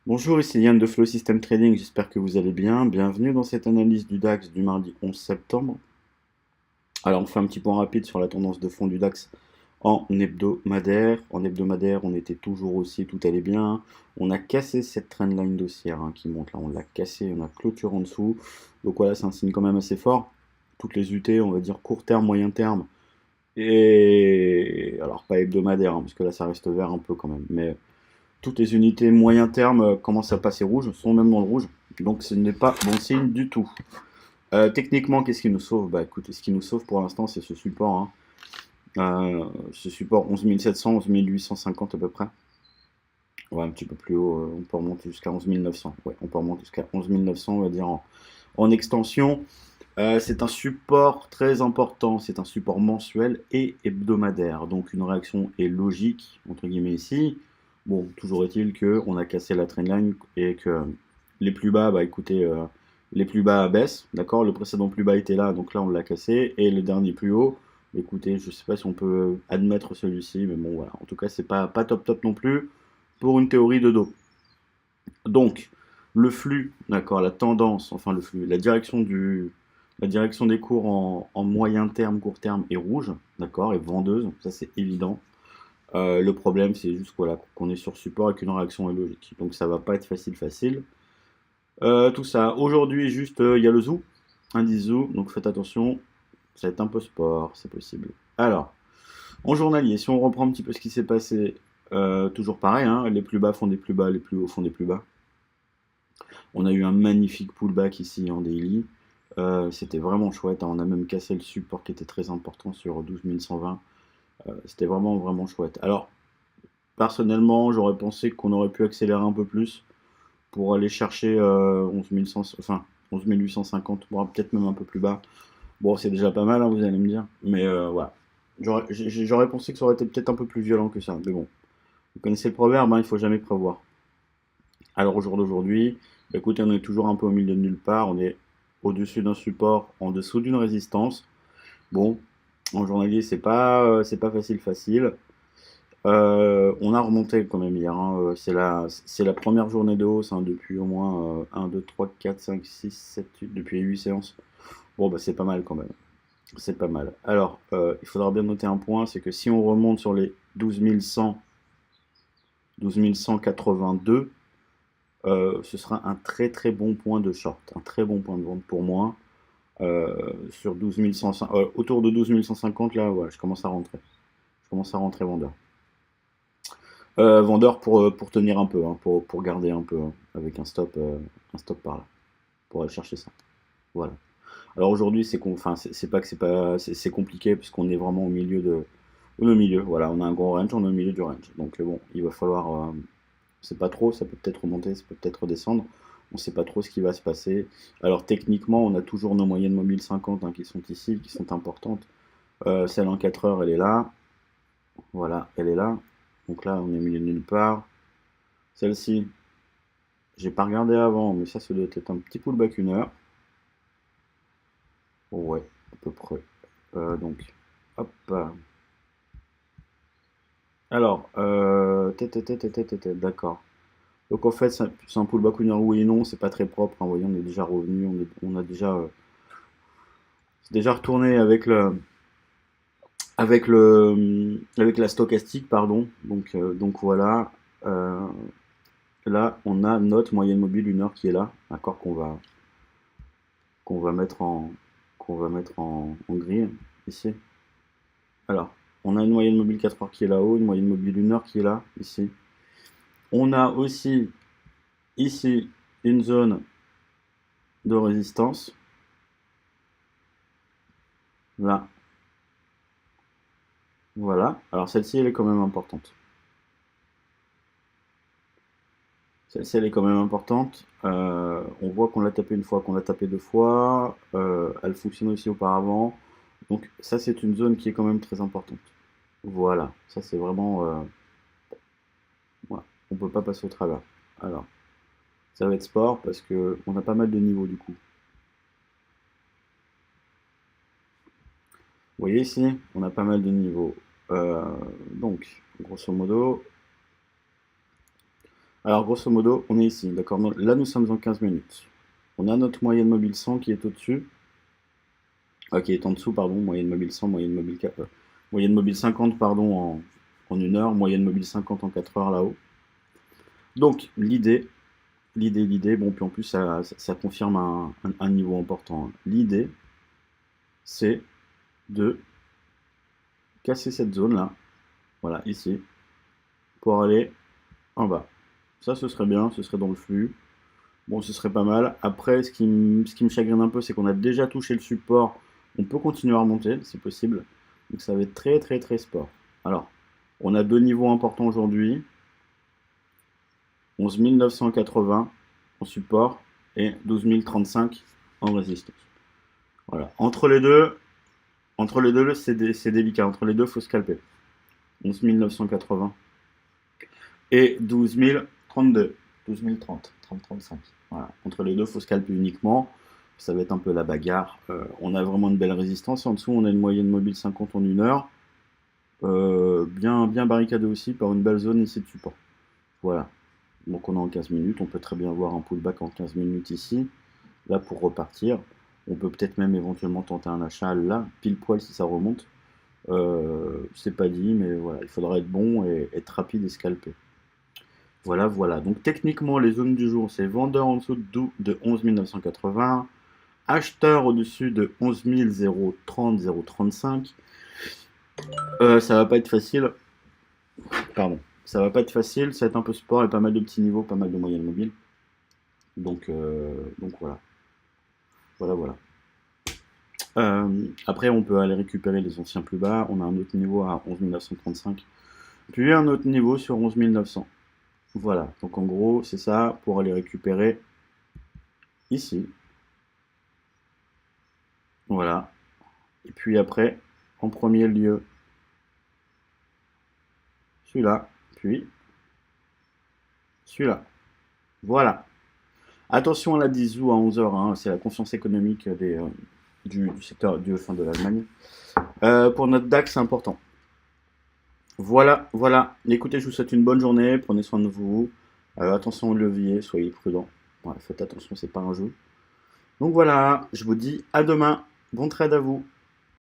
Bonjour, ici Yann de Flow System Trading, j'espère que vous allez bien. Bienvenue dans cette analyse du DAX du mardi 11 septembre. Alors on fait un petit point rapide sur la tendance de fond du DAX en hebdomadaire. En hebdomadaire, on était toujours haussier, tout allait bien. On a cassé cette trendline haussière qui monte là, on l'a cassé, on a clôture en dessous. Donc voilà, c'est un signe quand même assez fort. Toutes les UT, on va dire court terme, moyen terme. Et alors pas hebdomadaire, parce que là ça reste vert un peu quand même. Mais toutes les unités moyen terme commencent à passer rouge, sont même dans le rouge. Donc ce n'est pas bon signe du tout. Techniquement, qu'est-ce qui nous sauve? Bah écoutez, ce qui nous sauve pour l'instant, c'est ce support. Ce support 11 700, 11 850 à peu près. Ouais, un petit peu plus haut, on peut remonter jusqu'à 11 900. Ouais, on peut remonter jusqu'à 11 900, on va dire, en extension. C'est un support très important, c'est un support mensuel et hebdomadaire. Donc une réaction est logique, entre guillemets ici. Bon, toujours est-il qu'on a cassé la trendline et que les plus bas, bah écoutez, les plus bas baissent, d'accord? Le précédent plus bas était là, donc là on l'a cassé. Et le dernier plus haut, écoutez, je sais pas si on peut admettre celui-ci, mais bon voilà. En tout cas, c'est pas top top non plus pour une théorie de dos. Donc, le flux, d'accord, la tendance, enfin le flux, la direction des cours en moyen terme, court terme est rouge, d'accord, et vendeuse, ça c'est évident. Le problème, c'est juste voilà, qu'on est sur support et qu'une réaction est logique. Donc ça va pas être facile. Tout ça. Aujourd'hui, juste, il y a le zoo, indice zoo, donc faites attention, ça va être un peu sport, c'est possible. Alors, en journalier, si on reprend un petit peu ce qui s'est passé, toujours pareil, les plus bas font des plus bas, les plus hauts font des plus bas. On a eu un magnifique pullback ici en daily. C'était vraiment chouette, on a même cassé le support qui était très important sur 12 120. C'était vraiment chouette. Alors, personnellement, j'aurais pensé qu'on aurait pu accélérer un peu plus pour aller chercher 11 100, enfin, 11 850, voire peut-être même un peu plus bas. Bon, c'est déjà pas mal, vous allez me dire. Mais voilà. J'aurais pensé que ça aurait été peut-être un peu plus violent que ça. Mais bon, vous connaissez le proverbe, il faut jamais prévoir. Alors au jour d'aujourd'hui, bah, écoutez, on est toujours un peu au milieu de nulle part. On est au-dessus d'un support, en dessous d'une résistance. Bon, en journalier, c'est pas facile. On a remonté quand même hier. C'est la première journée de hausse depuis au moins 1, 2, 3, 4, 5, 6, 7, 8, depuis 8 séances. Bon, bah, c'est pas mal quand même. C'est pas mal. Alors, il faudra bien noter un point, c'est que si on remonte sur les 12 100, 12 182, ce sera un très bon point de short, un très bon point de vente pour moi. Sur 12 100, autour de 12 150, là, ouais, je commence à rentrer. Je commence à rentrer vendeur. Vendeur pour tenir un peu, pour garder un peu, avec un stop par là, pour aller chercher ça. Voilà. Alors aujourd'hui, enfin, c'est pas que c'est compliqué, puisqu'on est vraiment au milieu. Voilà, on a un gros range, on est au milieu du range. Donc bon, il va falloir, c'est pas trop, ça peut peut-être remonter, ça peut peut-être redescendre. On ne sait pas trop ce qui va se passer. Alors techniquement, on a toujours nos moyennes mobiles 50 qui sont ici, qui sont importantes. Celle en 4 heures, elle est là. Voilà, elle est là. Donc là, on est au milieu de nulle part. Celle-ci, j'ai pas regardé avant, mais ça doit être un petit pullback 1 heure. Ouais, à peu près. Donc, hop. Alors, d'accord. Donc en fait, c'est un pullback 1 heure, oui et non, c'est pas très propre. Vous voyez, on est déjà revenu, on a déjà, c'est déjà retourné avec la stochastique, pardon. Donc voilà. Euh, Là, on a notre moyenne mobile 1 heure qui est là, d'accord, qu'on va mettre en grille ici. Alors, on a une moyenne mobile 4 heures qui est là-haut, une moyenne mobile 1 heure qui est là, ici. On a aussi ici une zone de résistance. Là, voilà. Alors celle-ci, elle est quand même importante. Celle-ci, elle est quand même importante. On voit qu'on l'a tapé une fois, qu'on l'a tapé deux fois. Elle fonctionne aussi auparavant. Donc ça, c'est une zone qui est quand même très importante. Voilà, ça c'est vraiment... voilà. On peut pas passer au travers. Alors, ça va être sport parce que on a pas mal de niveaux du coup. Vous voyez ici, on a pas mal de niveaux. Donc, grosso modo, Alors, grosso modo, on est ici, d'accord? Là, nous sommes en 15 minutes. On a notre moyenne mobile 100 qui est au-dessus. Qui est en dessous, pardon. Moyenne mobile 100, moyenne mobile 50, pardon, en 1 heure. Moyenne mobile 50 en 4 heures là-haut. Donc, l'idée, bon, puis en plus, ça confirme un niveau important, hein. L'idée, c'est de casser cette zone-là, voilà, ici, pour aller en bas. Ça, ce serait bien, ce serait dans le flux. Bon, ce serait pas mal. Après, ce qui me chagrine un peu, c'est qu'on a déjà touché le support. On peut continuer à remonter, c'est possible. Donc ça va être très, très, très sport. Alors, on a 2 niveaux importants aujourd'hui. 11 980 en support et 12 035 en résistance. Voilà. Entre les deux, c'est délicat. Entre les deux, il faut scalper. 11 980 et 12 032. 12 030, 30-35. Voilà. Entre les deux, il faut scalper uniquement. Ça va être un peu la bagarre. On a vraiment une belle résistance. En dessous, on a une moyenne mobile 50 en 1 heure. Bien barricadé aussi par une belle zone ici de support. Voilà. Donc on est en 15 minutes. On peut très bien voir un pullback en 15 minutes ici. Là, pour repartir. On peut peut-être même éventuellement tenter un achat là, pile poil si ça remonte. C'est pas dit, mais voilà, il faudra être bon et être rapide et scalper. Voilà, voilà. Donc techniquement, les zones du jour, c'est vendeur en dessous de 11 980, acheteur au-dessus de 11 030, 035. Ça va pas être facile. Pardon. Ça va pas être facile, ça va être un peu sport et pas mal de petits niveaux, pas mal de moyennes mobiles. Donc voilà. Voilà. Après, on peut aller récupérer les anciens plus bas. On a un autre niveau à 11 935. Puis un autre niveau sur 11 900. Voilà. Donc en gros, c'est ça pour aller récupérer ici. Voilà. Et puis après, en premier lieu, celui-là. Puis celui-là. Voilà. Attention à la 10 août à 11h. Hein, c'est la confiance économique du secteur de l'Allemagne. Pour notre DAX, c'est important. Voilà. Écoutez, je vous souhaite une bonne journée. Prenez soin de vous. Attention au levier, soyez prudents. Ouais, faites attention, c'est pas un jeu. Donc voilà, je vous dis à demain. Bon trade à vous.